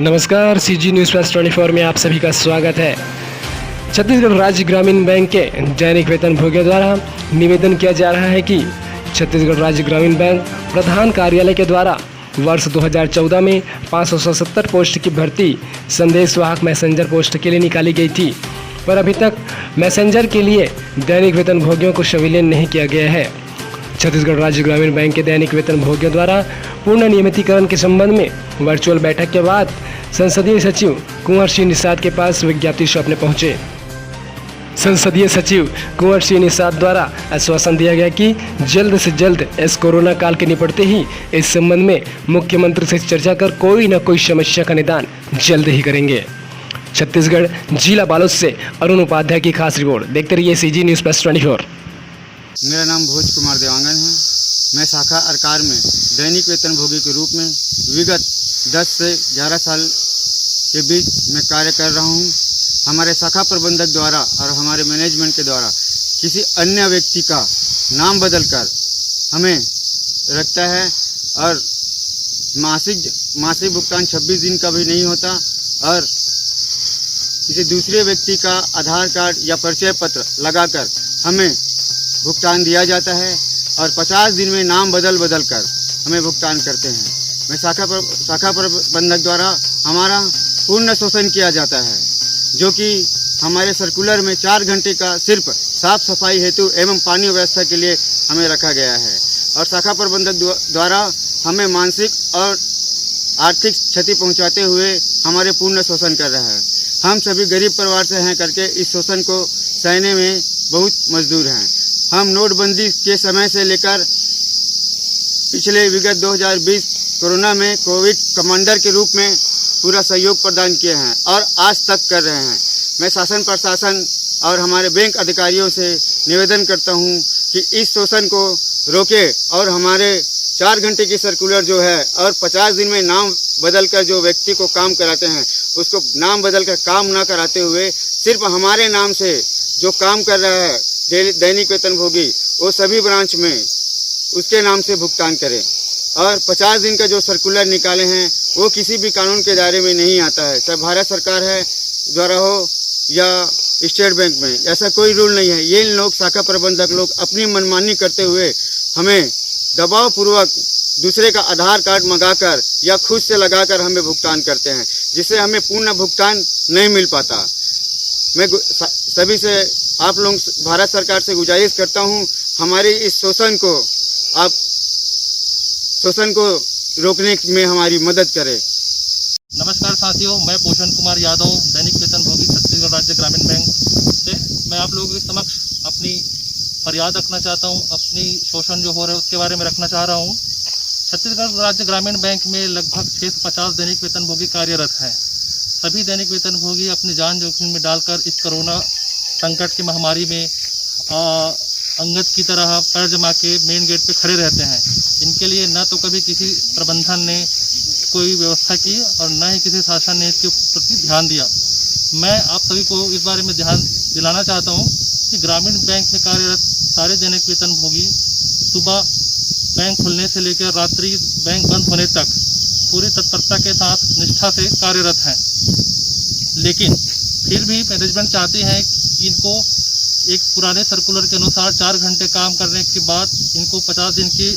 नमस्कार, CG news plus 24 में आप सभी का स्वागत है। छत्तीसगढ़ राज्य ग्रामीण बैंक के दैनिक वेतन भोगियों द्वारा निवेदन किया जा रहा है कि छत्तीसगढ़ राज्य ग्रामीण बैंक प्रधान कार्यालय के द्वारा वर्ष 2014 में 577 पोस्ट की भर्ती संदेश वाहक मैसेंजर पोस्ट के लिए निकाली गई थी, पर अभी तक मैसेंजर के लिए दैनिक वेतन भोगियों को संविलियन नहीं किया गया है। छत्तीसगढ़ राज्य ग्रामीण बैंक के दैनिक वेतन भोगियों द्वारा पूर्ण नियमितीकरण के संबंध में वर्चुअल बैठक के बाद संसदीय सचिव कुंवर सिंह निषाद के पास विज्ञप्ति सौंपने पहुंचे। संसदीय सचिव कुंवर सिंह निषाद द्वारा आश्वासन दिया गया कि जल्द से जल्द इस कोरोना काल के निपटते ही इस संबंध में मुख्यमंत्री से चर्चा कर कोई न कोई समस्या का निदान जल्द ही करेंगे। छत्तीसगढ़ जिला बालोद से अरुण उपाध्याय की खास रिपोर्ट। देखते रहिए सीजी न्यूज़ प्लस 24। मेरा नाम भोज कुमार देवांगन है। मैं शाखा अरकार में दैनिक वेतन भोगी के रूप में विगत 10 से 11 साल के बीच में कार्य कर रहा हूं। हमारे शाखा प्रबंधक द्वारा और हमारे मैनेजमेंट के द्वारा किसी अन्य व्यक्ति का नाम बदलकर हमें रखता है और मासिक भुगतान 26 दिन का भी नहीं होता और किसी दूसरे व्यक्ति का आधार कार्ड या परिचय पत्र लगाकर हमें भुगतान दिया जाता है और 50 दिन में नाम बदल कर हमें भुगतान करते हैं। मैं शाखा प्रबंधक द्वारा हमारा पूर्ण शोषण किया जाता है, जो कि हमारे सर्कुलर में 4 घंटे का सिर्फ साफ सफाई हेतु एवं पानी व्यवस्था के लिए हमें रखा गया है और शाखा प्रबंधक द्वारा हमें मानसिक और आर्थिक क्षति पहुंचाते हुए हमारे पूर्ण शोषण कर रहा है। हम सभी गरीब परिवार से हैं करके इस शोषण को सहने में बहुत मजदूर हैं। हम नोटबंदी के समय से लेकर पिछले विगत 2020 कोरोना में कोविड कमांडर के रूप में पूरा सहयोग प्रदान किए हैं और आज तक कर रहे हैं। मैं शासन प्रशासन और हमारे बैंक अधिकारियों से निवेदन करता हूं कि इस शोषण को रोके और हमारे 4 घंटे की सर्कुलर जो है और 50 दिन में नाम बदलकर जो व्यक्ति को काम कराते हैं उसको नाम बदलकर काम ना कराते हुए सिर्फ हमारे नाम से जो काम कर रहा है दैनिक वेतन भोगी वो सभी ब्रांच में उसके नाम से भुगतान करें और 50 दिन का जो सर्कुलर निकाले हैं वो किसी भी कानून के दायरे में नहीं आता है, चाहे भारत सरकार है द्वारा हो या स्टेट बैंक में, ऐसा कोई रूल नहीं है। ये लोग शाखा प्रबंधक लोग अपनी मनमानी करते हुए हमें दबाव पूर्वक दूसरे का आधार कार्ड मंगाकर या खुद से लगाकर हमें भुगतान करते हैं, जिससे हमें पूर्ण भुगतान नहीं मिल पाता। मैं सभी से आप लोग भारत सरकार से गुजारिश करता हूं, हमारे इस शोषण को रोकने में हमारी मदद करें। नमस्कार साथियों, मैं पोषण कुमार यादव दैनिक वेतन भोगी छत्तीसगढ़ राज्य ग्रामीण बैंक से मैं आप लोगों के समक्ष अपनी फरियाद रखना चाहता हूं। अपनी शोषण जो हो रहा है उसके बारे में रखना चाह रहा हूं। छत्तीसगढ़ राज्य ग्रामीण बैंक में लगभग 650 दैनिक वेतन भोगी कार्यरत हैं। सभी दैनिक वेतन भोगी अपनी जान जोखिम में डालकर इस कोरोना संकट की महामारी में अंगद की तरह पैर जमा के मेन गेट पे खड़े रहते हैं। इनके लिए न तो कभी किसी प्रबंधन ने कोई व्यवस्था की और न ही किसी शासन ने इसके प्रति ध्यान दिया। मैं आप सभी को इस बारे में ध्यान दिलाना चाहता हूं कि ग्रामीण बैंक में कार्यरत सारे दैनिक वेतन भोगी सुबह बैंक खुलने से लेकर रात्रि बैंक बंद होने तक पूरी तत्परता के साथ निष्ठा से कार्यरत हैं। लेकिन फिर भी मैनेजमेंट चाहती है कि इनको एक पुराने सर्कुलर के अनुसार 4 घंटे काम करने के बाद इनको 50 दिन की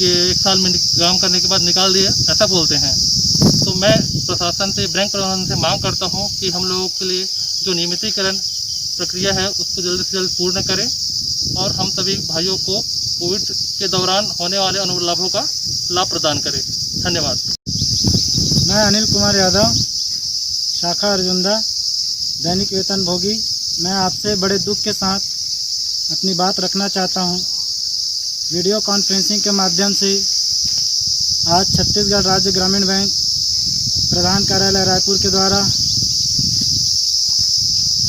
1 साल में काम करने के बाद निकाल दिए, ऐसा बोलते हैं। तो मैं प्रशासन से, बैंक प्रशासन से मांग करता हूं कि हम लोगों के लिए जो नियमितीकरण प्रक्रिया है उसको जल्द से जल्द पूर्ण करें और हम सभी भाइयों को कोविड के दौरान होने वाले अनुलाभों का लाभ प्रदान करें। धन्यवाद। मैं अनिल कुमार यादव, शाखा अर्जुंदा, दैनिक वेतन भोगी। मैं आपसे बड़े दुख के साथ अपनी बात रखना चाहता हूं। वीडियो कॉन्फ्रेंसिंग के माध्यम से आज छत्तीसगढ़ राज्य ग्रामीण बैंक प्रधान कार्यालय रायपुर के द्वारा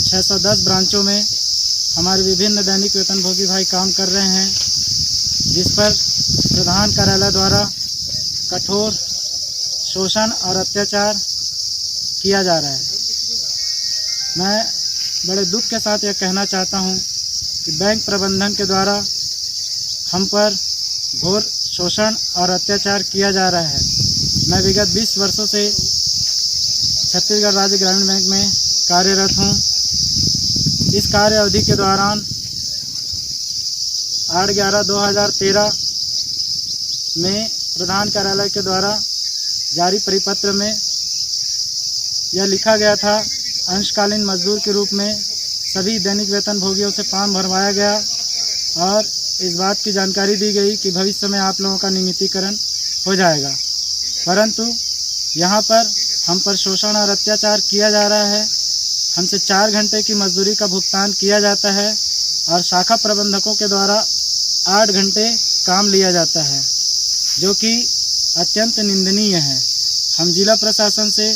610 ब्रांचों में हमारे विभिन्न दैनिक वेतन भोगी भाई काम कर रहे हैं, जिस पर प्रधान कार्यालय द्वारा कठोर शोषण और अत्याचार किया जा रहा है। मैं बड़े दुख के साथ यह कहना चाहता हूं कि बैंक प्रबंधन के द्वारा हम पर घोर शोषण और अत्याचार किया जा रहा है। मैं विगत 20 वर्षों से छत्तीसगढ़ राज्य ग्रामीण बैंक में कार्यरत हूँ। इस कार्य अवधि के दौरान 8/11/2013 में प्रधान कार्यालय के द्वारा जारी परिपत्र में यह लिखा गया था, अंशकालीन मजदूर के रूप में सभी दैनिक वेतन भोगियों से फॉर्म भरवाया गया और इस बात की जानकारी दी गई कि भविष्य में आप लोगों का नियमितीकरण हो जाएगा। परंतु यहाँ पर हम पर शोषण और अत्याचार किया जा रहा है। हमसे 4 घंटे की मजदूरी का भुगतान किया जाता है और शाखा प्रबंधकों के द्वारा 8 घंटे काम लिया जाता है, जो कि अत्यंत निंदनीय है। हम जिला प्रशासन से,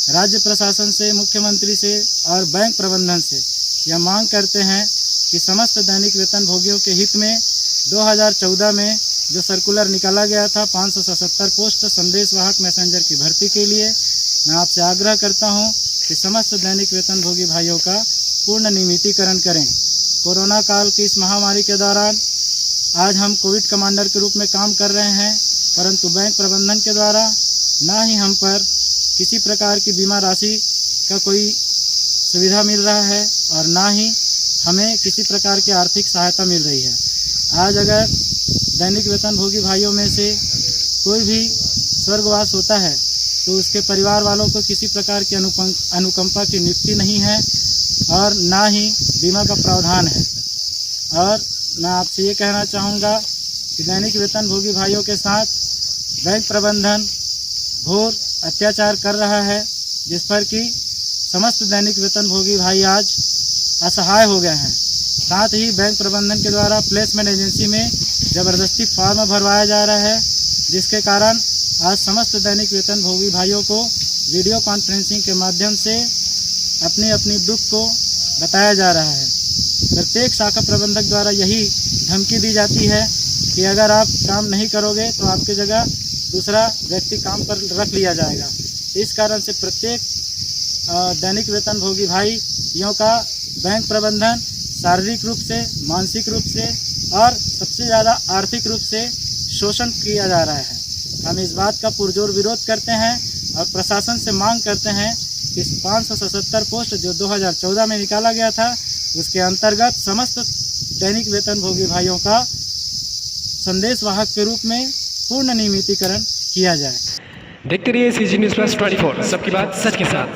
राज्य प्रशासन से, मुख्यमंत्री से और बैंक प्रबंधन से यह मांग करते हैं कि समस्त दैनिक वेतन भोगियों के हित में 2014 में जो सर्कुलर निकाला गया था 577 पोस्ट संदेशवाहक मैसेंजर की भर्ती के लिए, मैं आपसे आग्रह करता हूं कि समस्त दैनिक वेतन भोगी भाइयों का पूर्ण नियमितीकरण करें। कोरोना काल की इस महामारी के दौरान आज हम कोविड कमांडर के रूप में काम कर रहे हैं, परंतु बैंक प्रबंधन के द्वारा ना ही हम पर किसी प्रकार की बीमा राशि का कोई सुविधा मिल रहा है और ना ही हमें किसी प्रकार की आर्थिक सहायता मिल रही है। आज अगर दैनिक वेतन भोगी भाइयों में से कोई भी स्वर्गवास होता है तो उसके परिवार वालों को किसी प्रकार की अनुकंपा की नियुक्ति नहीं है और ना ही बीमा का प्रावधान है। और मैं आपसे ये कहना चाहूँगा कि दैनिक वेतन भोगी भाइयों के साथ बैंक प्रबंधन घोर अत्याचार कर रहा है, जिस पर कि समस्त दैनिक वेतन भोगी भाई आज असहाय हो गए हैं। साथ ही बैंक प्रबंधन के द्वारा प्लेसमेंट एजेंसी में ज़बरदस्ती फॉर्म भरवाया जा रहा है, जिसके कारण आज समस्त दैनिक वेतन भोगी भाइयों को वीडियो कॉन्फ्रेंसिंग के माध्यम से अपनी अपनी दुख को बताया जा रहा है। प्रत्येक शाखा प्रबंधक द्वारा यही धमकी दी जाती है कि अगर आप काम नहीं करोगे तो आपकी जगह दूसरा व्यक्ति काम पर रख लिया जाएगा। इस कारण से प्रत्येक दैनिक वेतन भोगी भाइयों का बैंक प्रबंधन शारीरिक रूप से, मानसिक रूप से और सबसे ज़्यादा आर्थिक रूप से शोषण किया जा रहा है। हम इस बात का पुरजोर विरोध करते हैं और प्रशासन से मांग करते हैं कि 577 पोस्ट जो 2014 में निकाला गया था उसके अंतर्गत समस्त दैनिक वेतन भोगी भाइयों का संदेशवाहक के रूप में पूर्ण नियमितीकरण किया जाए। देखते रहिए CG News Plus 24, सबकी बात सच के साथ।